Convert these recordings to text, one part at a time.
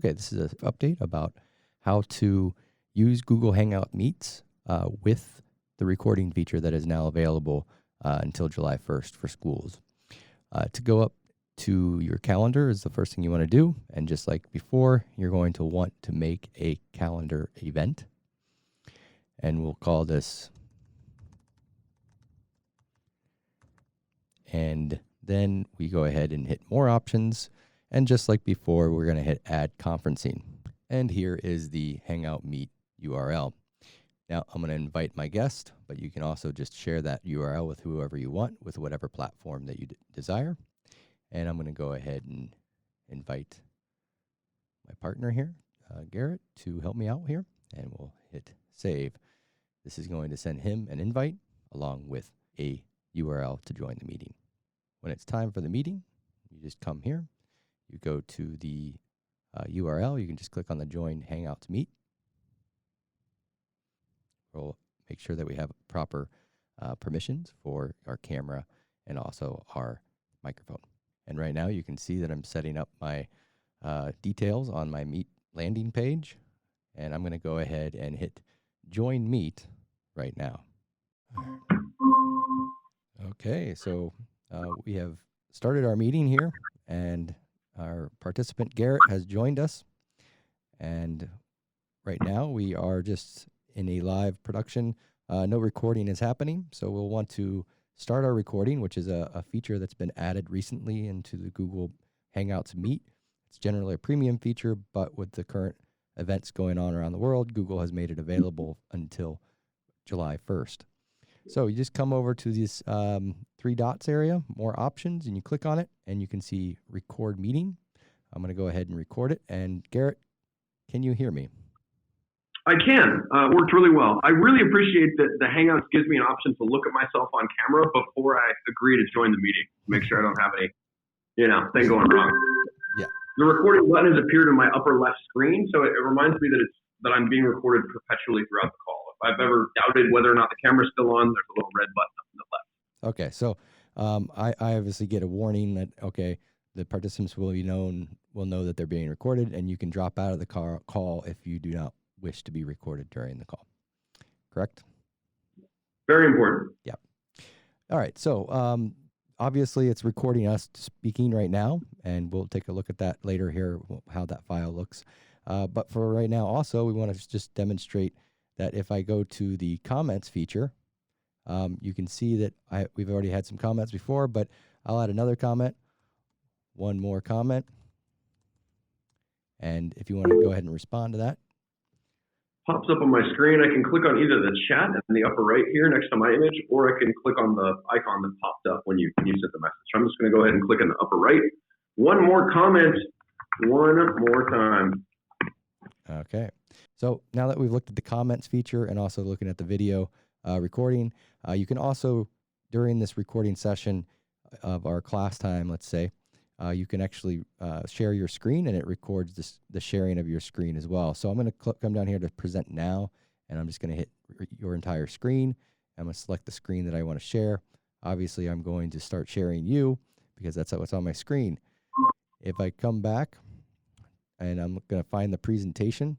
Okay, this is an update about how to use Google Hangout Meets with the recording feature that is now available until July 1st for schools. To go up to your calendar is the first thing you want to do. And just like before, you're going to want to make a calendar event. And we'll call this. And then we go ahead and hit more options. And just like before, we're going to hit add conferencing. And here is the Hangout Meet URL. Now I'm going to invite my guest, but you can also just share that URL with whoever you want, with whatever platform that you desire. And I'm going to go ahead and invite my partner here, Garrett, to help me out here. And we'll hit save. This is going to send him an invite along with a URL to join the meeting. When it's time for the meeting, you just come here. You go to the URL. You can just click on the Join Hangouts Meet. We'll make sure that we have proper permissions for our camera and also our microphone. And right now you can see that I'm setting up my details on my Meet landing page. And I'm going to go ahead and hit Join Meet right now. Okay, so we have started our meeting here, and our participant Garrett has joined us. And right now we are just in a live production. No recording is happening, so we'll want to start our recording, which is a feature that's been added recently into the Google Hangouts Meet. It's generally a premium feature, but with the current events going on around the world, Google has made it available until July 1st. So you just come over to this 3 dots area, more options, and you click on it, and you can see record meeting. I'm going to go ahead and record it. And Garrett, can you hear me? I can. Worked really well. I really appreciate that the Hangouts gives me an option to look at myself on camera before I agree to join the meeting. Make sure I don't have any, thing going wrong. Yeah. The recording button has appeared in my upper left screen, so it reminds me that I'm being recorded perpetually throughout the call. If I've ever doubted whether or not the camera's still on, there's a little red button up in the left. Okay, so I obviously get a warning that, okay, the participants will know that they're being recorded, and you can drop out of the call if you do not wish to be recorded during the call. Correct? Very important. Yeah. All right, so obviously it's recording us speaking right now, and we'll take a look at that later here, how that file looks. But for right now also, we want to just demonstrate that if I go to the comments feature, you can see that we've already had some comments before, but I'll add another comment, one more comment. And if you want to go ahead and respond to that. Pops up on my screen. I can click on either the chat in the upper right here next to my image, or I can click on the icon that popped up when you sent the message. So I'm just going to go ahead and click in the upper right. One more comment, one more time. Okay. So now that we've looked at the comments feature and also looking at the video recording, you can also, during this recording session of our class time, let's say, you can actually share your screen, and it records the sharing of your screen as well. So I'm going to come down here to present now, and I'm just going to hit your entire screen. I'm going to select the screen that I want to share. Obviously, I'm going to start sharing you because that's what's on my screen. If I come back, and I'm going to find the presentation,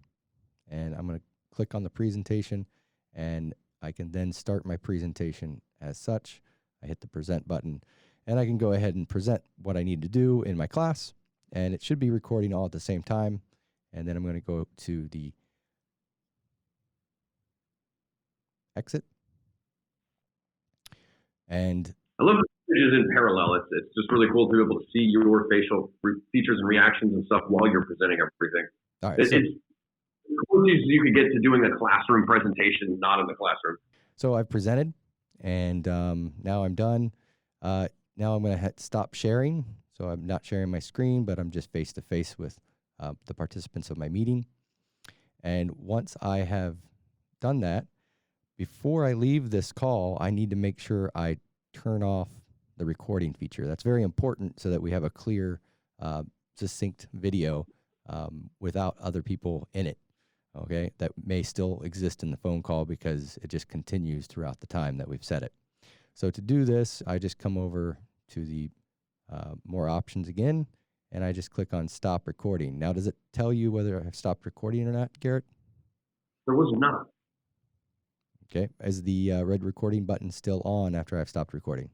and I'm going to click on the presentation, and I can then start my presentation as such. I hit the present button, and I can go ahead and present what I need to do in my class, and it should be recording all at the same time. And then I'm going to go to the exit. And I love the images in parallel. It's just really cool to be able to see your facial features and reactions and stuff while you're presenting everything. All right, it's closest you could get to doing a classroom presentation, not in the classroom. So I've presented, and now I'm done. Now I'm going to stop sharing. So I'm not sharing my screen, but I'm just face-to-face with the participants of my meeting. And once I have done that, before I leave this call, I need to make sure I turn off the recording feature. That's very important so that we have a clear, succinct video without other people in it. Okay, that may still exist in the phone call because it just continues throughout the time that we've set it. So to do this, I just come over to the more options again, and I just click on stop recording. Now, does it tell you whether I've stopped recording or not, Garrett? There was not. Okay. Is the red recording button still on after I've stopped recording?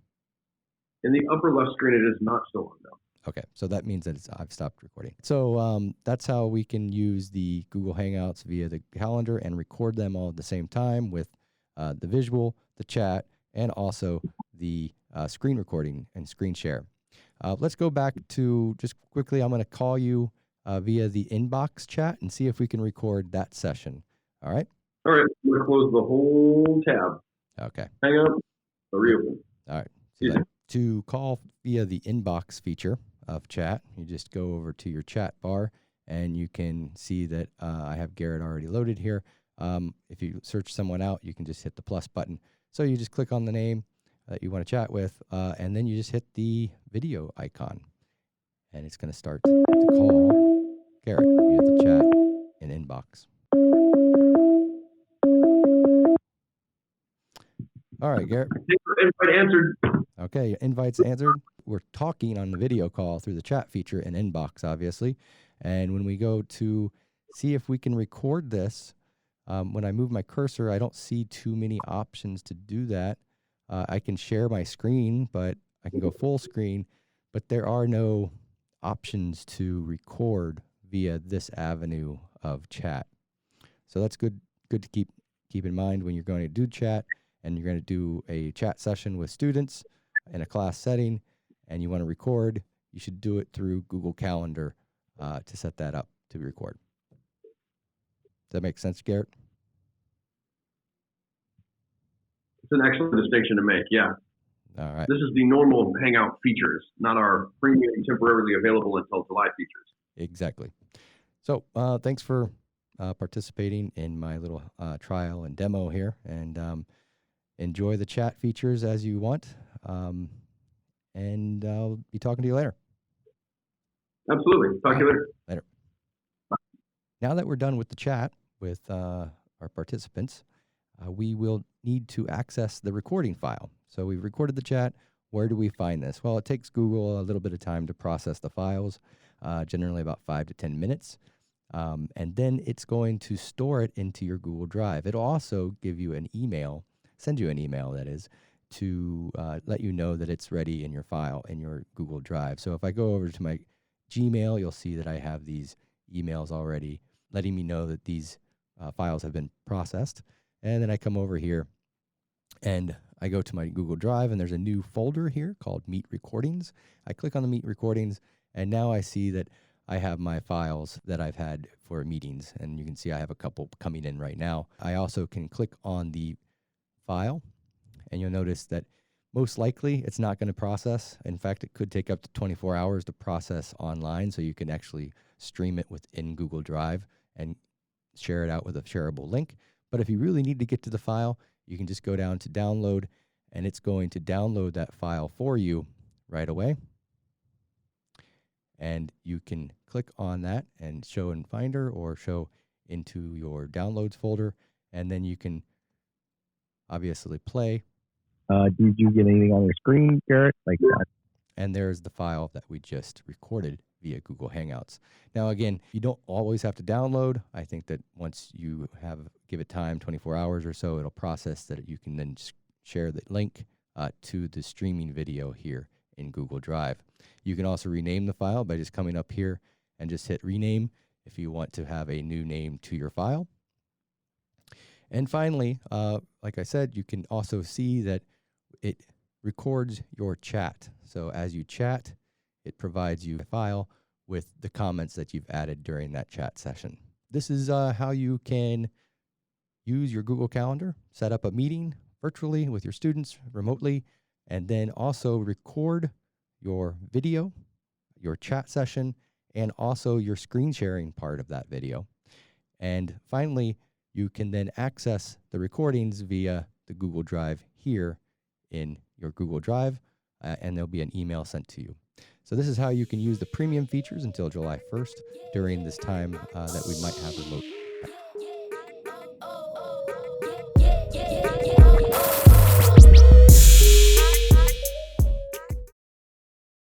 In the upper left screen, it is not still on now. Okay, so that means that I've stopped recording. So that's how we can use the Google Hangouts via the calendar and record them all at the same time with the visual, the chat, and also the screen recording and screen share. Let's go back to, just quickly, I'm going to call you via the inbox chat and see if we can record that session. All right? All right, I'm going to close the whole tab. Okay. Hangout, reopen. All right. So to call via the inbox feature of chat, you just go over to your chat bar, and you can see that I have Garrett already loaded here. If you search someone out, you can just hit the plus button. So you just click on the name that you want to chat with, and then you just hit the video icon, and it's going to start to call Garrett via the chat in inbox. All right, Garrett. Invite answered. Okay, invites answered. We're talking on the video call through the chat feature in inbox, obviously. And when we go to see if we can record this, when I move my cursor, I don't see too many options to do that. I can share my screen, but I can go full screen, but there are no options to record via this avenue of chat. So that's good to keep in mind when you're going to do chat and you're going to do a chat session with students in a class setting and you want to record, you should do it through Google Calendar to set that up to record. Does that make sense, Garrett? It's an excellent distinction to make, yeah. All right. This is the normal Hangout features, not our premium temporarily available until July features. Exactly. So thanks for participating in my little trial and demo here, and enjoy the chat features as you want. And I'll be talking to you later. Absolutely. Talk to you later. Later. Now that we're done with the chat with our participants, we will need to access the recording file. So we've recorded the chat. Where do we find this? Well, it takes Google a little bit of time to process the files, generally about 5 to 10 minutes. And then it's going to store it into your Google Drive. It'll also give you an email, send you an email, that is, to let you know that it's ready in your file, in your Google Drive. So if I go over to my Gmail, you'll see that I have these emails already letting me know that these files have been processed. And then I come over here and I go to my Google Drive, and there's a new folder here called Meet Recordings. I click on the Meet Recordings, and now I see that I have my files that I've had for meetings, and you can see I have a couple coming in right now. I also can click on the file, and you'll notice that most likely it's not going to process. In fact, it could take up to 24 hours to process online, so you can actually stream it within Google Drive and share it out with a shareable link. But if you really need to get to the file, you can just go down to download, and it's going to download that file for you right away. And you can click on that and show in Finder or show into your downloads folder, and then you can obviously play. Did you get anything on your screen, Garrett? Like that? And there's the file that we just recorded via Google Hangouts. Now, again, you don't always have to download. I think that once you give it time, 24 hours or so, it'll process that you can then share the link to the streaming video here in Google Drive. You can also rename the file by just coming up here and just hit rename if you want to have a new name to your file. And finally, like I said, you can also see that it records your chat. So as you chat, it provides you a file with the comments that you've added during that chat session. This is how you can use your Google Calendar, set up a meeting virtually with your students remotely, and then also record your video, your chat session, and also your screen sharing part of that video. And finally, you can then access the recordings via the Google Drive here in your Google Drive, and there'll be an email sent to you. So this is how you can use the premium features until July 1st during this time that we might have remote